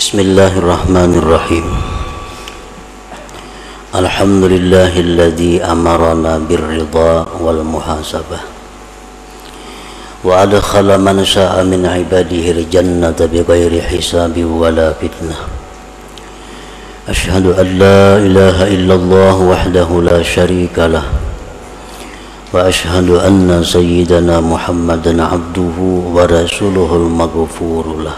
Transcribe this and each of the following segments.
Bismillahirrahmanirrahim. Alhamdulillahilladzi amarana birridha wal muhasabah wa adkhala man syaa min ibadihi al-jannata bighairi hisabi wala fitnah. Asyhadu an la ilaha illallah wahdahu la syarika lah wa asyhadu anna sayyidana Muhammadan abduhu wa rasuluhul maghfuru lah.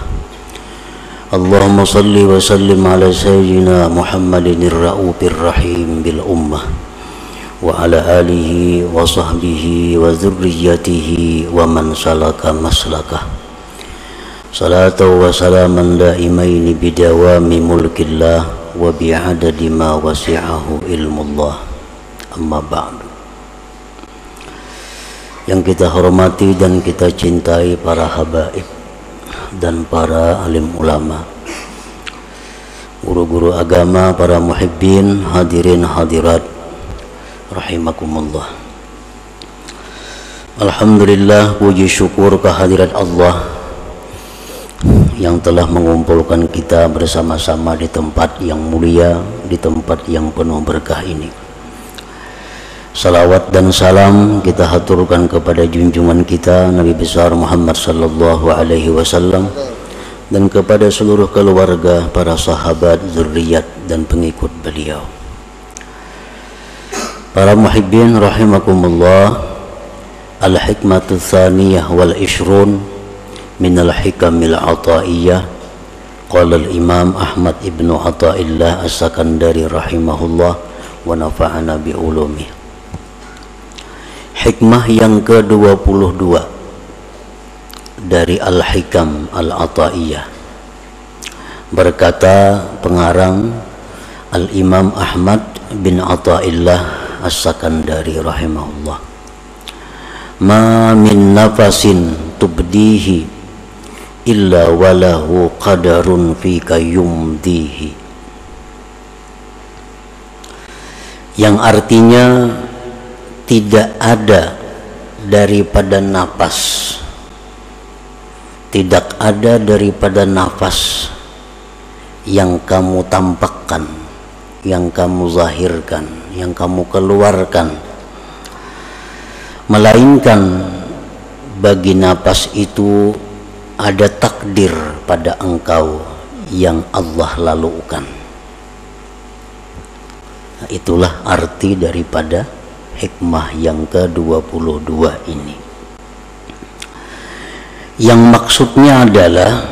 Allahumma salli wa sallim ala sayyidina Muhammadin ar-ra'ufir rahim bil ummah wa ala alihi wa sahbihi wa dhurriyyatihi wa man salaka maslakah. Salatu wa salaman daimaini bidawami mulkillah wa bi'adadi ma wasi'ahu ilmullah. Amma ba'du. Yang kita hormati dan kita cintai para habaib dan para alim ulama, guru-guru agama, para muhibbin, hadirin hadirat rahimakumullah. Alhamdulillah, puji syukur kehadirat Allah yang telah mengumpulkan kita bersama-sama di tempat yang mulia, di tempat yang penuh berkah ini. Salawat dan salam kita haturkan kepada junjungan kita Nabi besar Muhammad sallallahu alaihi wasallam dan kepada seluruh keluarga, para sahabat, zuriat dan pengikut beliau. Para muhibbin rahimakumullah, al-hikmatu tsaniyah wal ishrun min al-hikamil ataiyah. Qala al-imam Ahmad ibnu Athaillah as-Sakandari rahimahullah wa nafa'ana bi ulumih. Hikmah yang ke-22 dari Al-Hikam Al-Ataiyah. Berkata pengarang Al-Imam Ahmad bin Athaillah As-Sakandari rahimahullah, ma min nafasin tubdihi illa walahu qadarun fika yumdihi. Yang artinya, tidak ada daripada nafas, tidak ada daripada nafas yang kamu tampakkan, yang kamu zahirkan, yang kamu keluarkan, melainkan bagi nafas itu ada takdir pada engkau yang Allah lalukan. Nah, itulah arti daripada hikmah yang ke-22 ini. Yang maksudnya adalah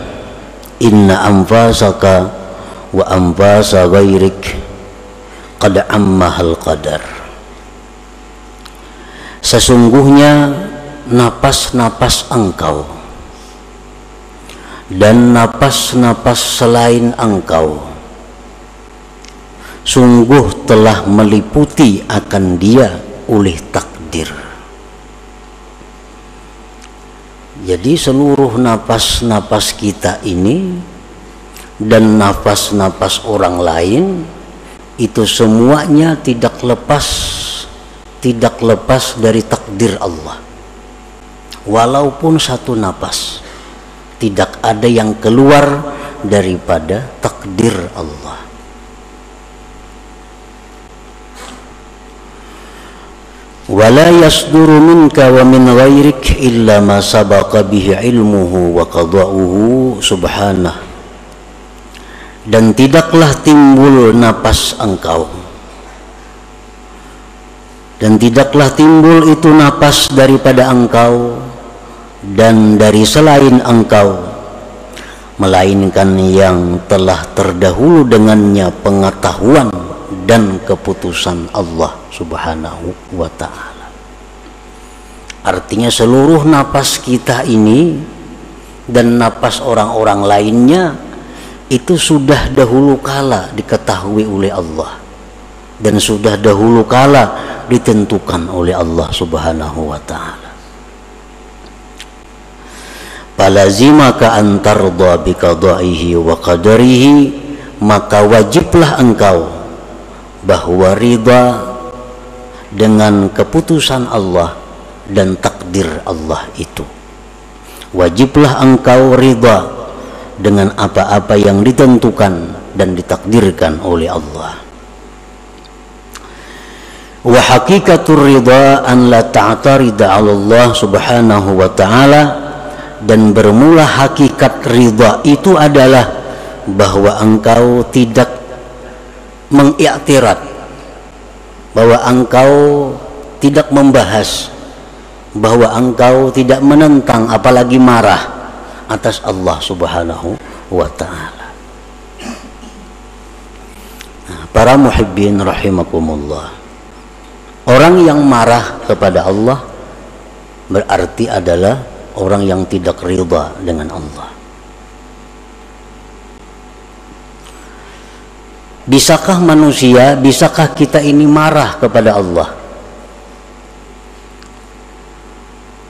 inna anfasaka wa anfasa ghairik qad ammahal qadar. Sesungguhnya napas-napas engkau dan napas-napas selain engkau sungguh telah meliputi akan dia oleh takdir. Jadi seluruh napas-napas kita ini dan napas-napas orang lain itu semuanya tidak lepas dari takdir Allah. Walaupun satu napas, tidak ada yang keluar daripada takdir Allah. Wala yasduru minka wa min ghairik illa ma sabaqa bihi ilmuhu wa qada'uhu subhanah. Dan tidaklah timbul napas engkau, dan tidaklah timbul itu napas daripada engkau dan dari selain engkau, melainkan yang telah terdahulu dengannya pengetahuan dan keputusan Allah subhanahu wa ta'ala. Artinya seluruh napas kita ini dan napas orang-orang lainnya itu sudah dahulu kala diketahui oleh Allah dan sudah dahulu kala ditentukan oleh Allah subhanahu wa ta'ala. Falazimaka an tarda bi qada'ihi wa qadarihi, maka wajiblah engkau bahwa ridha dengan keputusan Allah dan takdir Allah itu. Wajiblah engkau ridha dengan apa-apa yang ditentukan dan ditakdirkan oleh Allah. Wa haqiqatur ridha an la ta'tarida 'ala Allah subhanahu wa ta'ala, dan bermula hakikat ridha itu adalah bahwa engkau tidak mengiktirad, bahwa engkau tidak membahas, bahwa engkau tidak menentang apalagi marah atas Allah subhanahu wa ta'ala. Nah, para muhibbin rahimakumullah, orang yang marah kepada Allah berarti adalah orang yang tidak ridha dengan Allah. Bisakah manusia, bisakah kita ini marah kepada Allah?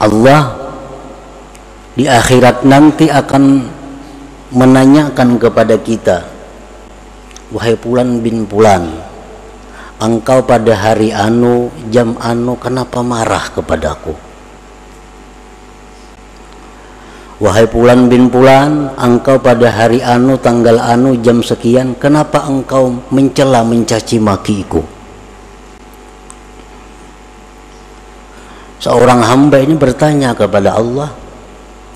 Allah di akhirat nanti akan menanyakan kepada kita, wahai Fulan bin Fulan, engkau pada hari anu, jam anu, kenapa marah kepadaku? Wahai Fulan bin Fulan, engkau pada hari anu, tanggal anu, jam sekian, kenapa engkau mencela, mencaci makiku? Seorang hamba ini bertanya kepada Allah,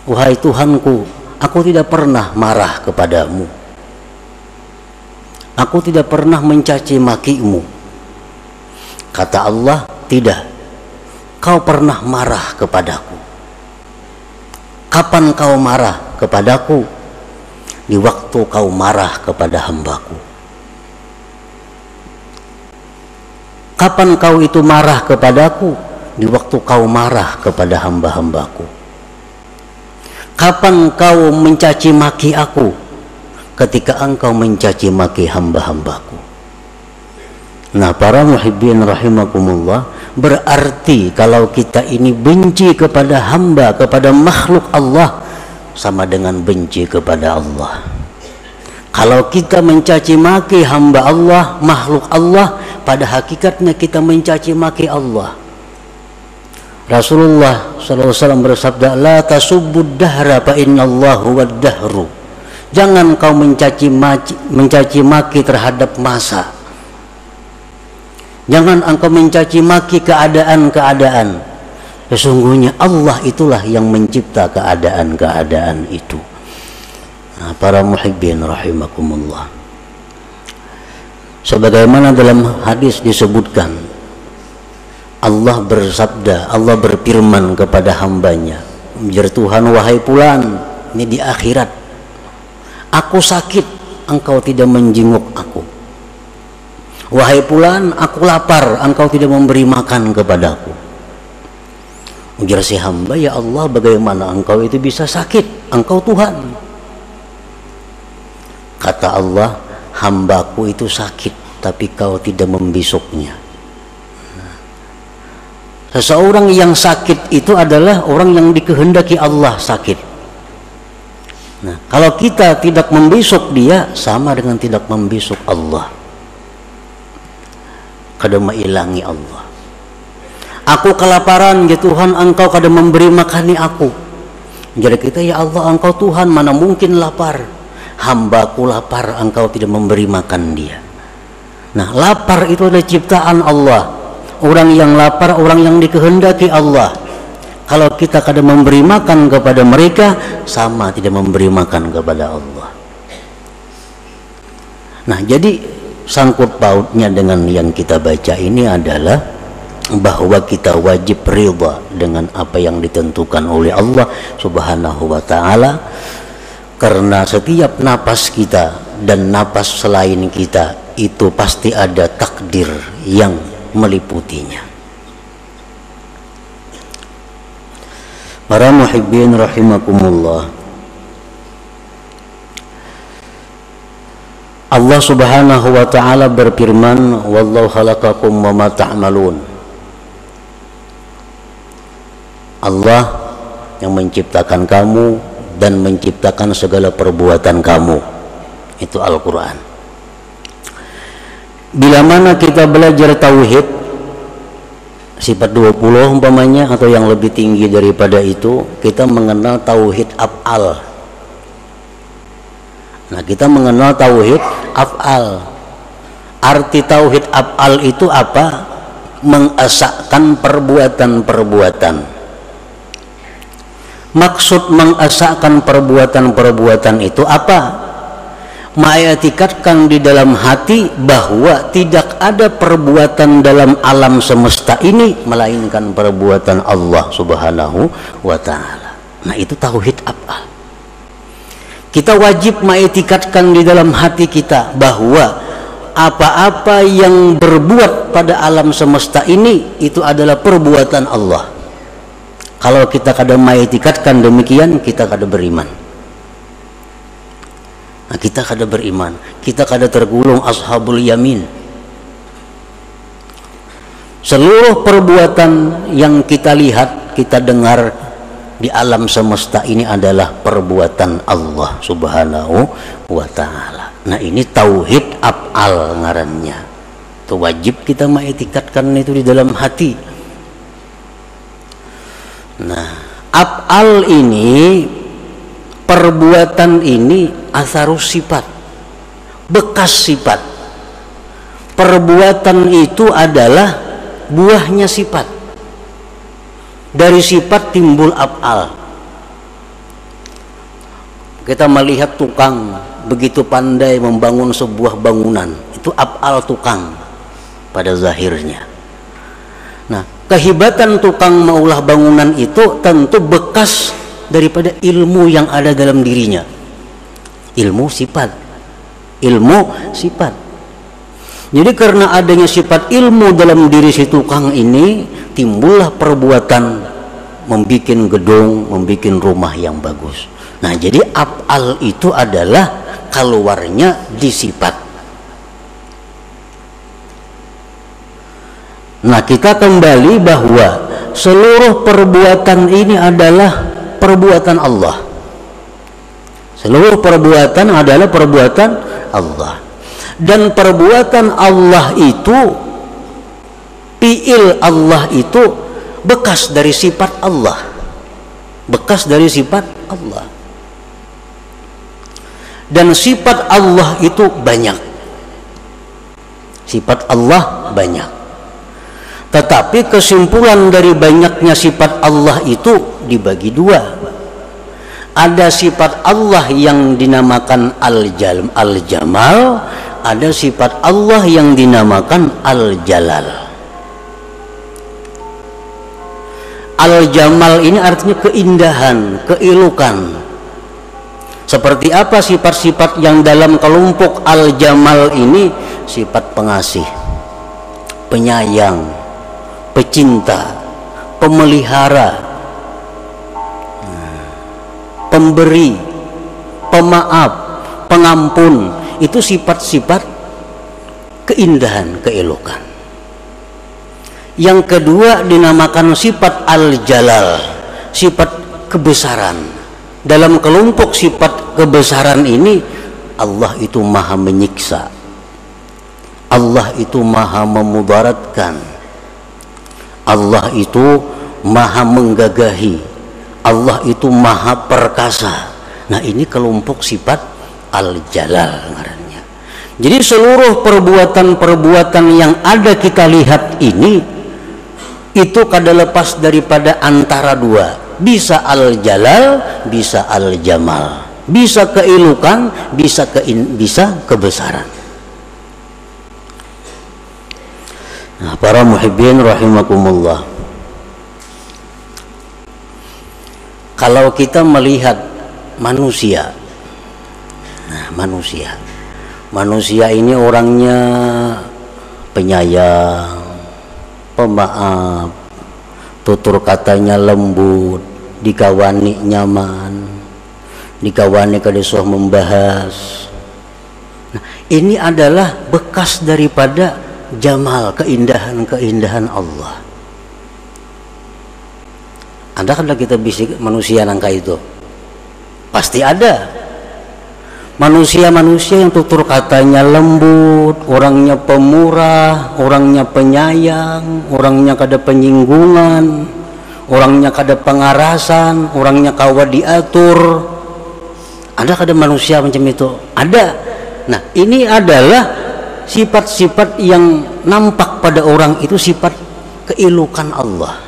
wahai Tuhanku, aku tidak pernah marah kepadamu, aku tidak pernah mencaci makimu. Kata Allah, tidak, kau pernah marah kepadaku. Kapan kau marah kepadaku? Di waktu kau marah kepada hambaku. Kapan kau itu marah kepadaku? Di waktu kau marah kepada hamba-hambaku. Kapan kau mencaci maki aku? Ketika engkau mencaci maki hamba-hambaku. Nah, para muhibbin rahimakumullah, berarti kalau kita ini benci kepada hamba, kepada makhluk Allah, sama dengan benci kepada Allah. Kalau kita mencaci maki hamba Allah, makhluk Allah, pada hakikatnya kita mencaci maki Allah. Rasulullah SAW bersabda, la tasubbud dahra fa innallahu wad-dahru. Jangan kau mencaci maki terhadap masa. Jangan engkau mencaci maki keadaan-keadaan. Sesungguhnya Allah itulah yang mencipta keadaan-keadaan itu. Nah, para muhibbin rahimakumullah, sebagaimana dalam hadis disebutkan, Allah bersabda, Allah berfirman kepada hambanya, "Ya Tuhan, wahai Fulan, ini di akhirat, aku sakit, engkau tidak menjenguk aku. Wahai Fulan, aku lapar, engkau tidak memberi makan kepadaku." Ujar si hamba, "Ya Allah, bagaimana engkau itu bisa sakit? Engkau Tuhan." Kata Allah, "Hambaku itu sakit, tapi kau tidak membisuknya." Seseorang yang sakit itu adalah orang yang dikehendaki Allah sakit. Nah, kalau kita tidak membisuk dia, sama dengan tidak membisuk Allah. Kada mailangi Allah. Aku kelaparan, ya Tuhan, engkau kada memberi makani aku. Jadi kita, ya Allah, engkau Tuhan, mana mungkin lapar. Hambaku lapar, engkau tidak memberi makan dia. Nah, lapar itu adalah ciptaan Allah. Orang yang lapar, orang yang dikehendaki Allah. Kalau kita kada memberi makan kepada mereka, sama tidak memberi makan kepada Allah. Nah, jadi sangkut pautnya dengan yang kita baca ini adalah bahwa kita wajib ridha dengan apa yang ditentukan oleh Allah Subhanahu wa ta'ala, karena setiap napas kita dan napas selain kita itu pasti ada takdir yang meliputinya. Para muhibbin rahimakumullah, Allah Subhanahu wa ta'ala berfirman, "Wallahu khalaqakum wa ma ta'malun." Allah yang menciptakan kamu dan menciptakan segala perbuatan kamu. Itu Al-Quran. Bila mana kita belajar tauhid sifat 20 umpamanya, atau yang lebih tinggi daripada itu, kita mengenal tauhid af'al. Nah, kita mengenal tauhid af'al. Arti tauhid af'al itu apa? Mengesahkan perbuatan-perbuatan. Maksud mengesahkan perbuatan-perbuatan itu apa? Mengiktikadkan di dalam hati bahwa tidak ada perbuatan dalam alam semesta ini melainkan perbuatan Allah Subhanahu wa ta'ala. Nah, itu tauhid af'al. Kita wajib mengiktikadkan di dalam hati kita bahwa apa-apa yang berbuat pada alam semesta ini itu adalah perbuatan Allah. Kalau kita kada mengiktikadkan demikian, kita kada beriman. Nah, kita kada beriman, kita kada tergolong ashabul yamin. Seluruh perbuatan yang kita lihat, kita dengar di alam semesta ini adalah perbuatan Allah Subhanahu wa ta'ala. Nah, ini tauhid af'al ngarannya. Itu wajib kita mengiktikadkan itu di dalam hati. Nah, af'al ini, perbuatan ini asarus sifat, bekas sifat. Perbuatan itu adalah buahnya sifat. Dari sifat timbul af'al. Kita melihat tukang begitu pandai membangun sebuah bangunan, itu af'al tukang pada zahirnya. Nah, kehebatan tukang maulah bangunan itu tentu bekas daripada ilmu yang ada dalam dirinya. Ilmu sifat. Jadi karena adanya sifat ilmu dalam diri si tukang ini, timbullah perbuatan membikin gedung, membikin rumah yang bagus. Nah, jadi af'al itu adalah keluarnya di sifat. Nah, kita kembali bahwa seluruh perbuatan ini adalah perbuatan Allah. Seluruh perbuatan adalah perbuatan Allah. Dan perbuatan Allah itu, fi'il Allah itu bekas dari sifat Allah. Bekas dari sifat Allah. Dan sifat Allah itu banyak. Sifat Allah banyak. Tetapi kesimpulan dari banyaknya sifat Allah itu dibagi dua. Ada sifat Allah yang dinamakan Al-Jamal, ada sifat Allah yang dinamakan Al-Jalal. Al-Jamal ini artinya keindahan, keelokan. Seperti apa sifat-sifat yang dalam kelompok Al-Jamal ini? Sifat pengasih, penyayang, pecinta, pemelihara, pemberi, pemaaf, pengampun. Itu sifat-sifat keindahan, keelokan. Yang kedua dinamakan sifat Al-Jalal, sifat kebesaran. Dalam kelompok sifat kebesaran ini, Allah itu maha menyiksa, Allah itu maha memudaratkan, Allah itu maha menggagahi, Allah itu maha perkasa. Nah, ini kelompok sifat Al-Jalal ngarannya. Jadi seluruh perbuatan-perbuatan yang ada kita lihat ini, itu kada lepas daripada antara dua. Bisa Al-Jalal, bisa Al-Jamal. Bisa keelokan, bisa kebesaran. Nah, para muhibbin rahimakumullah, kalau kita melihat manusia, nah manusia ini orangnya penyayang, pemaaf, tutur katanya lembut, dikawani nyaman, dikawani kadesuh membahas. Nah, ini adalah bekas daripada jamal, keindahan Allah. Ada kan kita bisik manusia nangka itu? Pasti ada. Manusia-manusia yang tutur katanya lembut, orangnya pemurah, orangnya penyayang, orangnya kada penyinggungan, orangnya kada pengarasan, orangnya kawa diatur. Ada kada manusia macam itu? Ada. Nah, ini adalah sifat-sifat yang nampak pada orang itu, sifat keilukan Allah.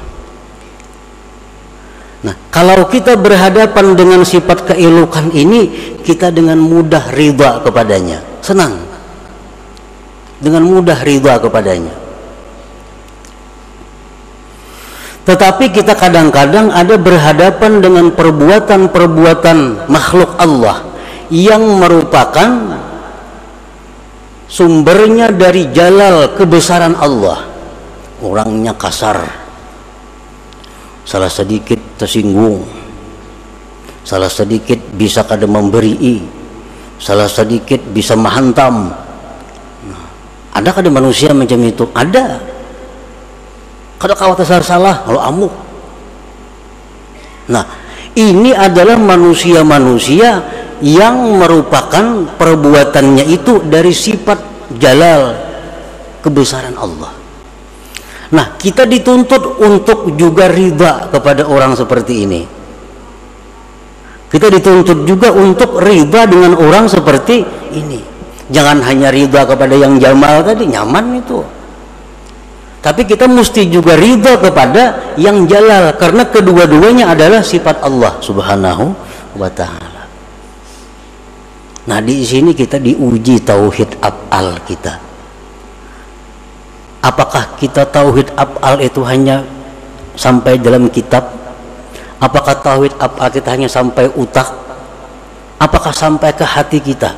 Nah, kalau kita berhadapan dengan sifat keilukan ini, kita dengan mudah ridha kepadanya, senang, dengan mudah ridha kepadanya. Tetapi kita kadang-kadang ada berhadapan dengan perbuatan-perbuatan makhluk Allah yang merupakan sumbernya dari jalal kebesaran Allah. Orangnya kasar, salah sedikit tersinggung, salah sedikit bisa kada memberi, salah sedikit bisa menghantam. Ada kada manusia macam itu? Ada. Kada kawat salah kalau amuk. Nah, ini adalah manusia-manusia yang merupakan perbuatannya itu dari sifat jalal kebesaran Allah. Nah, kita dituntut untuk juga ridha kepada orang seperti ini. Kita dituntut juga untuk ridha dengan orang seperti ini. Jangan hanya ridha kepada yang jamal tadi, nyaman itu. Tapi kita mesti juga ridha kepada yang jalal, karena kedua-duanya adalah sifat Allah Subhanahu wa ta'ala. Nah, di sini kita diuji tauhid af'al kita. Apakah kita tauhid af'al itu hanya sampai dalam kitab? Apakah tauhid af'al kita hanya sampai utak? Apakah sampai ke hati kita?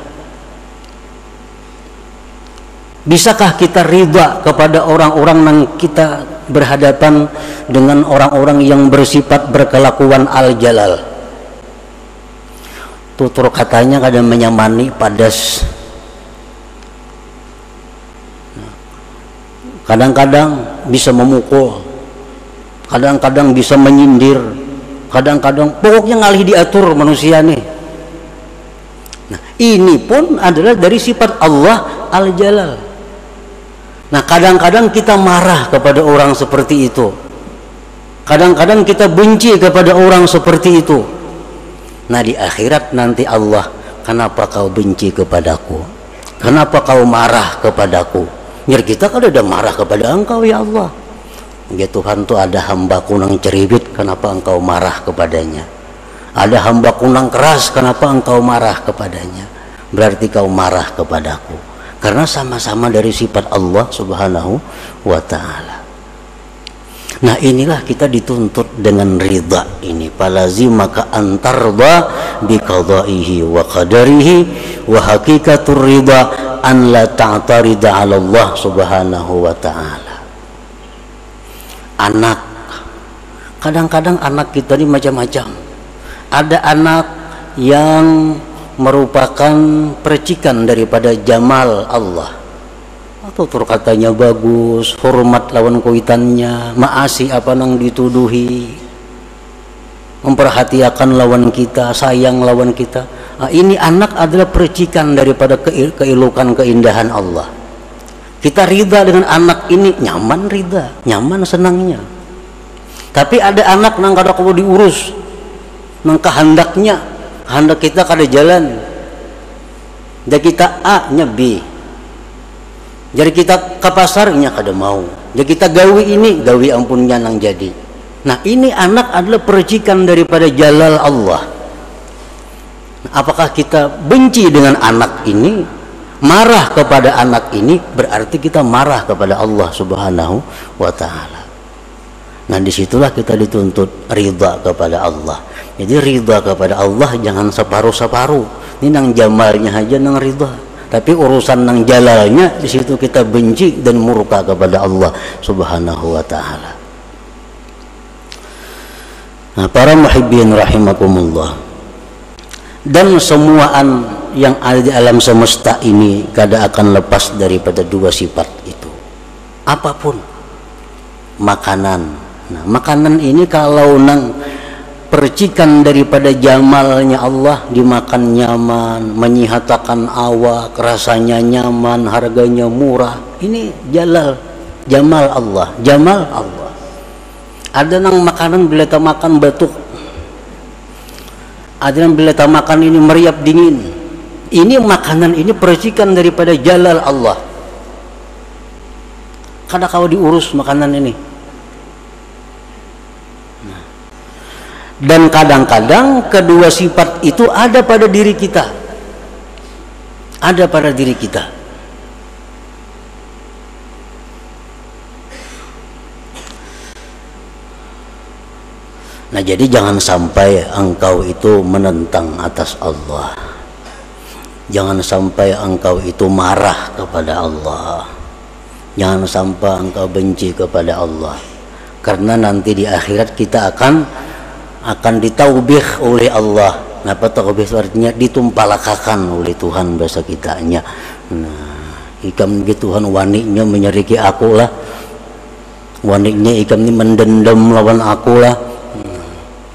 Bisakah kita ridha kepada orang-orang yang kita berhadapan dengan orang-orang yang bersifat berkelakuan al-jalal? Tutur katanya kadang menyamani, padas. Kadang-kadang bisa memukul, kadang-kadang bisa menyindir, kadang-kadang pokoknya ngalih diatur manusia nih. Nah, ini pun adalah dari sifat Allah al-jalal. Nah, kadang-kadang kita marah kepada orang seperti itu, kadang-kadang kita benci kepada orang seperti itu. Nah, di akhirat nanti Allah, kenapa kau benci kepadaku? Kenapa kau marah kepadaku? Biar kita kan ada marah kepada engkau, ya Allah. Ya Tuhan, tuh ada hambaku nang ceribit, kenapa engkau marah kepadanya? Ada hambaku nang keras, kenapa engkau marah kepadanya? Berarti kau marah kepadaku. Karena sama-sama dari sifat Allah Subhanahu wa ta'ala. Nah, inilah kita dituntut dengan ridha ini. Falazimaka antarda biqadaihi wa qadarihi wa hakikatur ridha an la ta'tarida 'ala Allah Subhanahu wa ta'ala. Anak, kadang-kadang anak kita ini macam-macam. Ada anak yang merupakan percikan daripada jamal Allah, atau katanya bagus, hormat lawan kuitannya, maasi apa nang dituduhi, memperhatikan lawan kita, sayang lawan kita. Nah, ini anak adalah percikan daripada keilukan keindahan Allah. Kita ridha dengan anak ini, nyaman ridha, nyaman senangnya. Tapi ada anak nang kada kudu diurus, nang kehendaknya, hendak kita kada jalan, jadi kita A nya B, jadi kita ke pasarnya kada mau, jadi kita gawi ini, gawi ampunnya nang jadi. Nah, ini anak adalah percikan daripada jalal Allah. Nah, apakah kita benci dengan anak ini, marah kepada anak ini, berarti kita marah kepada Allah Subhanahu wa ta'ala. Nah, disitulah kita dituntut ridha kepada Allah. Jadi ridha kepada Allah jangan separuh-separuh. Ini nang jamalnya aja nang ridha, tapi urusan nang jalalnya di situ kita benci dan murka kepada Allah Subhanahu wa ta'ala. Nah, para muhibbin rahimakumullah, dan semuaan yang ada di alam semesta ini kada akan lepas daripada dua sifat itu. Apapun makanan. Nah, makanan ini kalau nang percikan daripada jamalnya Allah, dimakan nyaman, menyihatakan awak, rasanya nyaman, harganya murah. Ini jamal Allah, jamal Allah. Ada nang makanan bila kita makan batuk, Ada yang bila tak makan ini meriap dingin. Ini makanan ini percikan daripada jalal Allah. Kadang kau diurus makanan ini. Dan kadang-kadang kedua sifat itu ada pada diri kita. Ada pada diri kita. Nah, jadi jangan sampai engkau itu menentang atas Allah. Jangan sampai engkau itu marah kepada Allah. Jangan sampai engkau benci kepada Allah. Karena nanti di akhirat kita akan ditaubih oleh Allah. Apa taubih itu artinya? Ditumpalakakan oleh Tuhan bahasa kitanya. Nah, ikam gitu Tuhan waniknya menyeriki aku lah. Waniknya ikam ini mendendam lawan aku lah.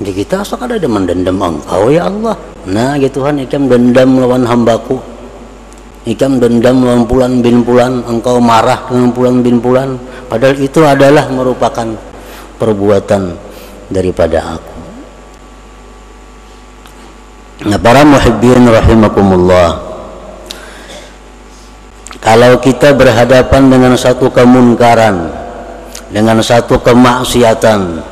Jadi kita asal ada mendendam engkau ya Allah. Nah ya Tuhan, ikam dendam lawan hambaku. Ikam dendam lawan Fulan bin Fulan. Engkau marah dengan Fulan bin Fulan. Padahal itu adalah merupakan perbuatan daripada aku. Nah, para muhibbin rahimakumullah, kalau kita berhadapan dengan satu kemunkaran, dengan satu kemaksiatan,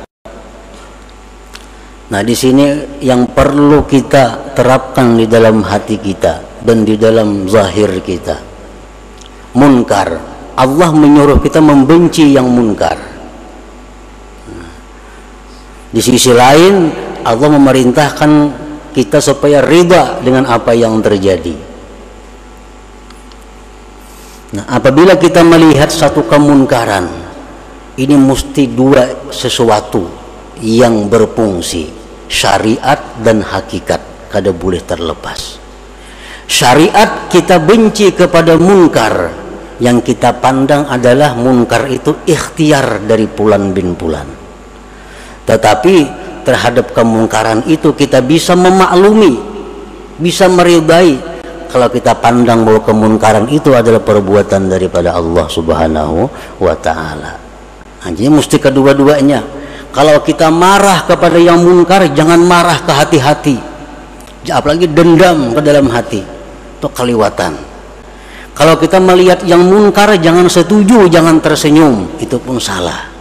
nah di sini yang perlu kita terapkan di dalam hati kita dan di dalam zahir kita, munkar. Allah menyuruh kita membenci yang munkar. Di sisi lain Allah memerintahkan kita supaya ridha dengan apa yang terjadi. Nah, apabila kita melihat satu kemunkaran, ini mesti dua sesuatu yang berfungsi, syariat dan hakikat, kada boleh terlepas. Syariat kita benci kepada munkar, yang kita pandang adalah munkar itu ikhtiar dari Fulan bin Fulan. Tetapi terhadap kemungkaran itu kita bisa memaklumi, bisa meridai kalau kita pandang bahwa kemungkaran itu adalah perbuatan daripada Allah Subhanahu wa Ta'ala. Jadi mesti kedua-duanya. Kalau kita marah kepada yang munkar, jangan marah ke hati-hati, apalagi dendam ke dalam hati, itu keliwatan. Kalau kita melihat yang munkar, jangan setuju, jangan tersenyum, itu pun salah.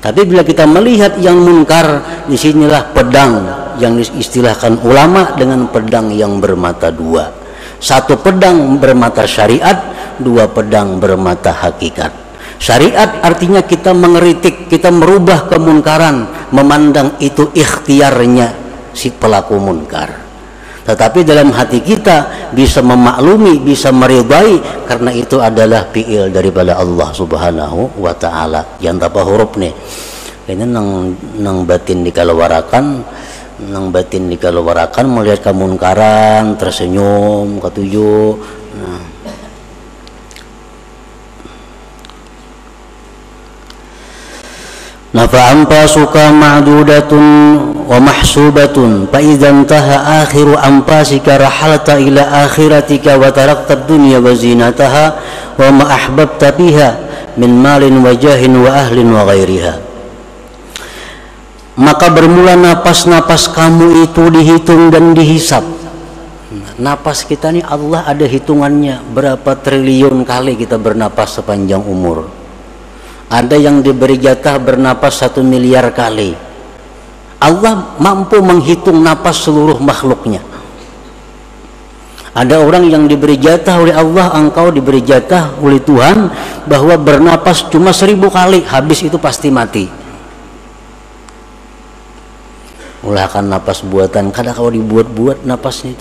Tapi bila kita melihat yang munkar, disinilah pedang yang diistilahkan ulama dengan pedang yang bermata dua. Satu pedang bermata syariat, dua pedang bermata hakikat. Syariat artinya kita mengeritik, kita merubah kemunkaran, memandang itu ikhtiarnya si pelaku munkar. Tetapi dalam hati kita bisa memaklumi, bisa meridai, karena itu adalah fi'il daripada Allah Subhanahu wa Ta'ala. Yang apa huruf nih? Ini nang batin dikalawarakan, melihat kemunkaran, tersenyum, ketujuh. Nah, fa'ampasuka ma'dudatun wa mahsubatun fa idza intaha akhiru ampasika rahalta ila akhiratika wa tarakta ad-dunya wa zinataha wa ma ahbabta fiha min malin wa jahin wa ahlin wa ghairiha. Maka bermula napas-napas kamu itu dihitung dan dihisap. Napas kita nih Allah ada hitungannya, berapa triliun kali kita bernapas sepanjang umur. Ada yang diberi jatah bernapas 1 miliar kali. Allah mampu menghitung napas seluruh makhluknya. Ada orang yang diberi jatah oleh Allah, engkau diberi jatah oleh Tuhan bahwa bernapas cuma 1000 kali, habis itu pasti mati. Ulahkan napas buatan, kadang kau dibuat-buat napasnya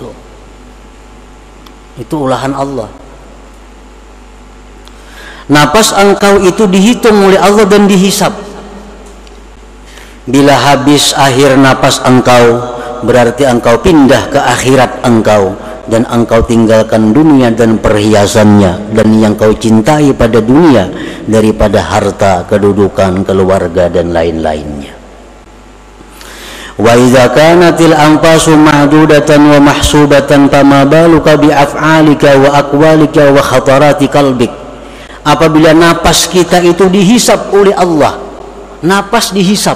itu ulahan Allah. Napas engkau itu dihitung oleh Allah dan dihisap. Bila habis akhir napas engkau, berarti engkau pindah ke akhirat engkau, dan engkau tinggalkan dunia dan perhiasannya dan yang kau cintai pada dunia daripada harta, kedudukan, keluarga dan lain-lainnya. Wa idza kanatil anfasu ma'dudatan wa mahsubatan fama baluka bi af'alika wa aqwalika wa khatarati qalbik. Apabila napas kita itu dihisap oleh Allah, napas dihisap,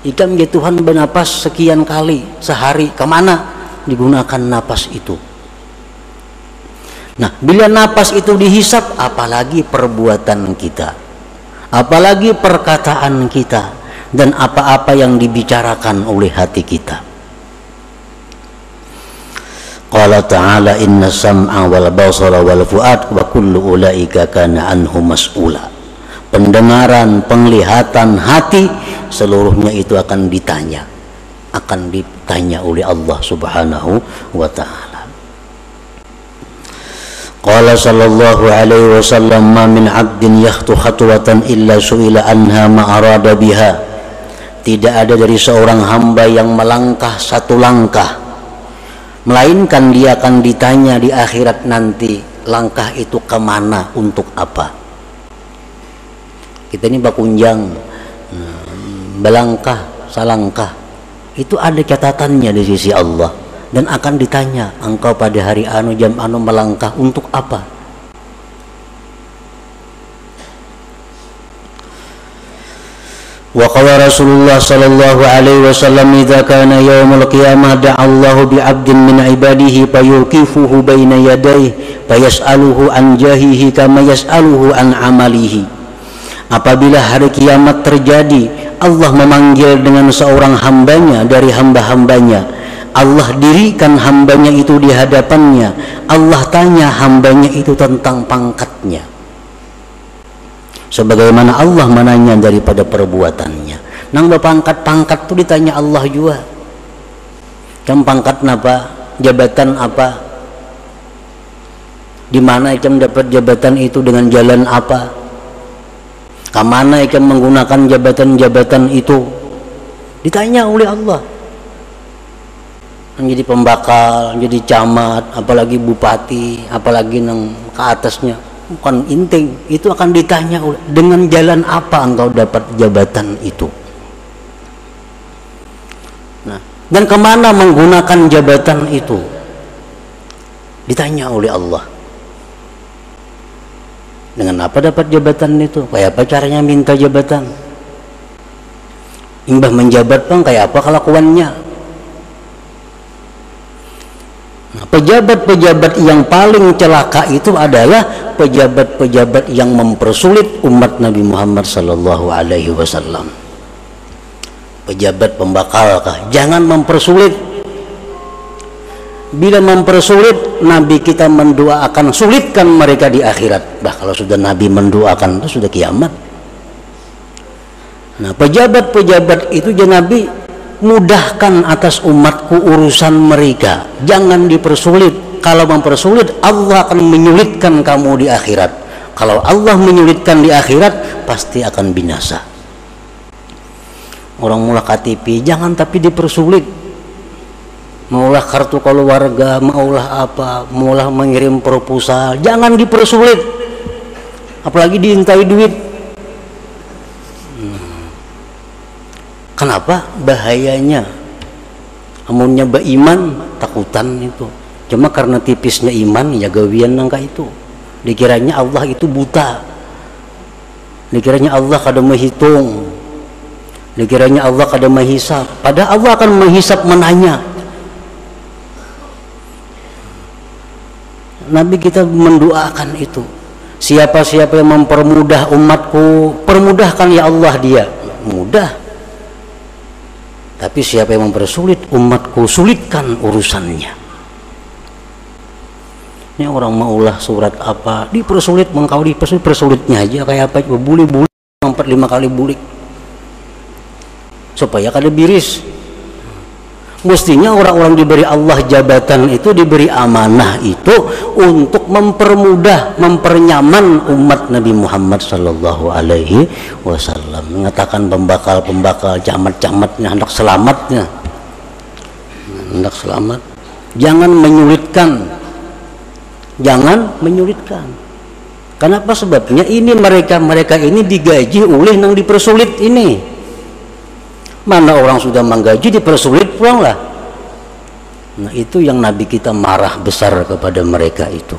Ikam ya Tuhan bernapas sekian kali sehari, kemana digunakan napas itu? Nah, bila napas itu dihisap, apalagi perbuatan kita, apalagi perkataan kita, dan apa-apa yang dibicarakan oleh hati kita. Qala ta'ala inna sam'a wal basara wal fu'ad wa kullu ulaika kana anhu mas'ula. Pendengaran, penglihatan, hati, seluruhnya itu akan ditanya oleh Allah Subhanahu wa ta'ala. Qala sallallahu alaihi wasallam ma min 'abdin yakhtu khatwatan illa su'ila anha ma arada biha. Tidak ada dari seorang hamba yang melangkah satu langkah, melainkan dia akan ditanya di akhirat nanti, langkah itu kemana, untuk apa. Kita ini bakunjang, belangkah, salangkah, itu ada catatannya di sisi Allah, dan akan ditanya, engkau pada hari anu jam anu melangkah untuk apa? Wa qala Rasulullah sallallahu alaihi wasallam idza kana yaumul qiyamah da'a Allahu bi 'abdin min 'ibadihi fayuqifuhu baina yadayhi fayas'aluhu an jahihi kama yas'aluhu an 'amalihi. Apabila hari kiamat terjadi, Allah memanggil dengan seorang hambanya dari hamba-hambanya. Allah dirikan hambanya itu di hadapannya. Allah tanya hambanya itu tentang pangkatnya, sebagaimana Allah menanya daripada perbuatannya. Nang pangkat-pangkat itu ditanya Allah juga. Kamu pangkat apa? Jabatan apa? Di mana kamu dapat jabatan itu, dengan jalan apa? Kamana kamu menggunakan jabatan-jabatan itu? Ditanya oleh Allah. Menjadi pembakal, jadi camat, apalagi bupati, apalagi nang ke atasnya, bukan inting, itu akan ditanya dengan jalan apa engkau dapat jabatan itu. Nah, dan kemana menggunakan jabatan itu, ditanya oleh Allah. Dengan apa dapat jabatan itu? Kayak apa caranya minta jabatan? Imbah menjabat bang, kayak apa kelakuannya? Nah, pejabat-pejabat yang paling celaka itu adalah pejabat-pejabat yang mempersulit umat Nabi Muhammad sallallahu alaihi wasallam. Pejabat pembakal kah? Jangan mempersulit. Bila mempersulit, Nabi kita mendoakan sulitkan mereka di akhirat. Bah, kalau sudah Nabi mendoakan itu sudah kiamat. Nah, pejabat-pejabat itu ya Nabi, mudahkan atas umatku urusan mereka, jangan dipersulit. Kalau mempersulit, Allah akan menyulitkan kamu di akhirat. Kalau Allah menyulitkan di akhirat, pasti akan binasa. Orang mula KTP jangan tapi dipersulit. Maulah kartu keluarga, maulah apa, maulah mengirim proposal, jangan dipersulit, apalagi diintai duit. Kenapa? Bahayanya. Amunnya beriman, takutan itu. Cuma karena tipisnya iman, ya gawian nangka itu. Dikiranya Allah itu buta. Dikiranya Allah kada menghitung. Dikiranya Allah kada menghisap. Padahal Allah akan menghisap, menanya. Nabi kita mendoakan itu. Siapa-siapa yang mempermudah umatku, permudahkan ya Allah dia. Mudah. Tapi siapa yang mempersulit umatku, sulitkan urusannya. Ini orang maulah surat apa, dipersulit, mengkau dipersulit, persulitnya aja kayak apa, bulik-bulik 4-5 kali bulik. Supaya kada biris. Mestinya orang-orang diberi Allah jabatan itu, diberi amanah itu untuk mempermudah, mempernyaman umat Nabi Muhammad sallallahu alaihi wasallam. Mengatakan pembakal-pembakal, camat-camatnya, hendak selamatnya, hendak selamat. Jangan menyulitkan, jangan menyulitkan. Kenapa? Sebabnya ini mereka ini digaji oleh yang dipersulit ini. Mana orang sudah menggaji dipersulit pulanglah. Nah, itu yang Nabi kita marah besar kepada mereka itu.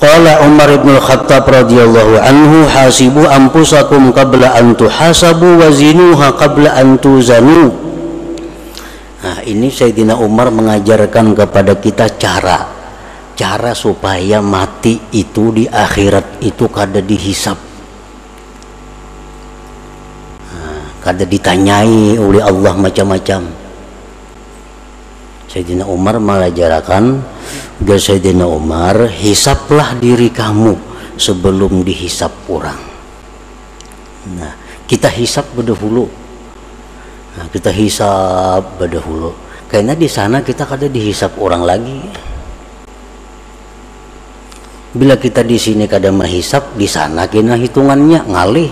Qala Umar ibn Khattab radhiyallahu anhu, hasibu anfusakum qabla an tuhasabu wa zinuha qabla an tuzanu. Nah, ini Sayyidina Umar mengajarkan kepada kita cara supaya mati itu di akhirat itu kada dihisap, kada ditanyai oleh Allah macam-macam. Sayyidina Umar mengajarkan, Sayyidina Umar, hisaplah diri kamu sebelum dihisap orang. Nah, kita hisap berdahulu. Karena di sana kita kada dihisap orang lagi. Bila kita di sini kada menghisap, di sana kena hitungannya ngalih.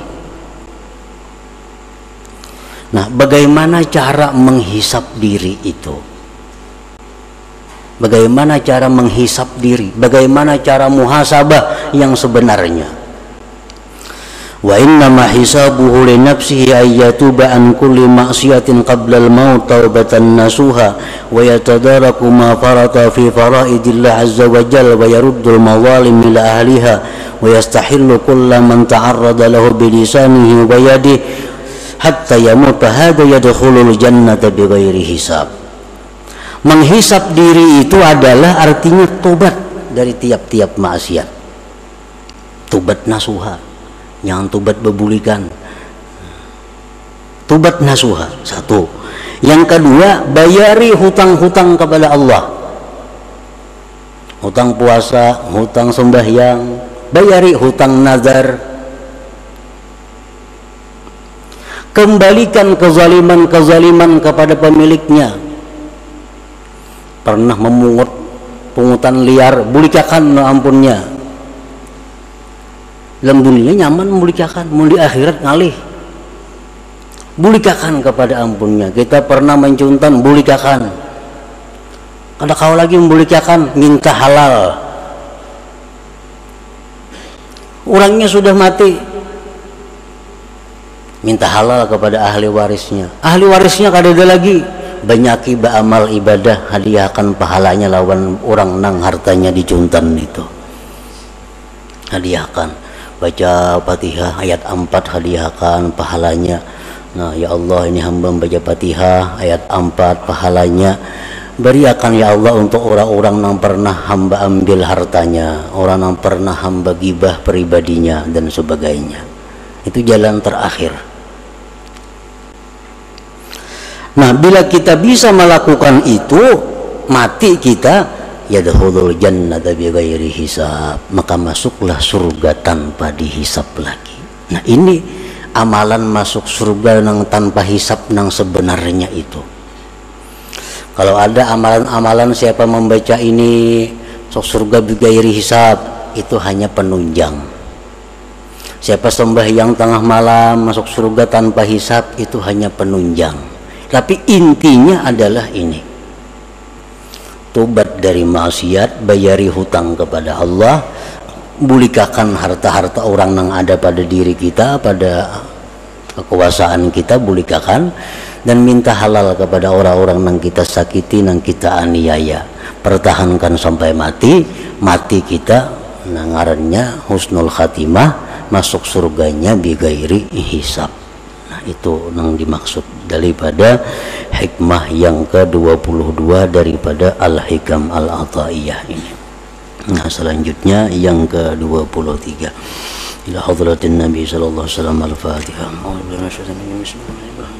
Nah, bagaimana cara menghisap diri itu? Bagaimana cara menghisap diri? Bagaimana cara muhasabah yang sebenarnya? Wa inna ma hisabuhu li nafsihi ay yatuba an kulli ma'siyatin qabla al-maut taubatan nasuha wa yatadaraku ma farata fi faraidillah azza wa jalla wa yaruddul mawalim ila ahliha wa yastahillu kulla man ta'arrada lahu bi lisanihi wa yadihi hatta yamuta hadha yadkhulul jannata bighairi hisab. Menghisap diri itu adalah artinya tobat dari tiap-tiap maksiat. Tobat nasuha, jangan tobat bebulikan. Tobat nasuha, satu. Yang kedua, bayari hutang-hutang kepada Allah. Hutang puasa, hutang sembahyang, bayari hutang nazar. Kembalikan kezaliman-kezaliman kepada pemiliknya. Pernah memungut pungutan liar, bulikakan no ampunnya. Dalam dunia nyaman bulikakan, mau di akhirat ngalih. Bulikakan kepada ampunnya. Kita pernah mencuntan, bulikakan. Kada kau lagi membulikakan, minta halal. Orangnya sudah mati, minta halal kepada ahli warisnya. Ahli warisnya kada ada lagi, banyaki beramal ibadah, hadiahkan pahalanya lawan orang nang hartanya dicuntan itu. Hadiahkan, baca Fatihah ayat 4, hadiahkan pahalanya. Nah, ya Allah, ini hamba membaca Fatihah ayat 4, pahalanya beriakan ya Allah untuk orang-orang yang pernah hamba ambil hartanya, orang yang pernah hamba gibah pribadinya dan sebagainya. Itu jalan terakhir. Nah, bila kita bisa melakukan itu, mati kita yadkhulul jannata bighairi hisab, maka masuklah surga tanpa dihisap lagi. Nah, ini amalan masuk surga nang tanpa hisap nang sebenarnya itu. Kalau ada amalan-amalan siapa membaca ini masuk surga bighairi hisab, itu hanya penunjang. Siapa sembahyang tengah malam masuk surga tanpa hisap, itu hanya penunjang. Tapi intinya adalah ini, tobat dari maksiat, bayari hutang kepada Allah, bulikakan harta-harta orang yang ada pada diri kita, pada kekuasaan kita, bulikakan, dan minta halal kepada orang-orang yang kita sakiti, yang kita aniaya. Pertahankan sampai mati, mati kita ngarannya husnul khatimah, masuk surganya bighairi hisab. Nah, itu yang dimaksud daripada hikmah yang ke-22 daripada Al-Hikam Al-Ataiyah ini. Nah, selanjutnya yang ke-23. Ila hadratin Nabi sallallahu alaihi wasallam. Al-Fatihah. Bismillahirrahmanirrahim.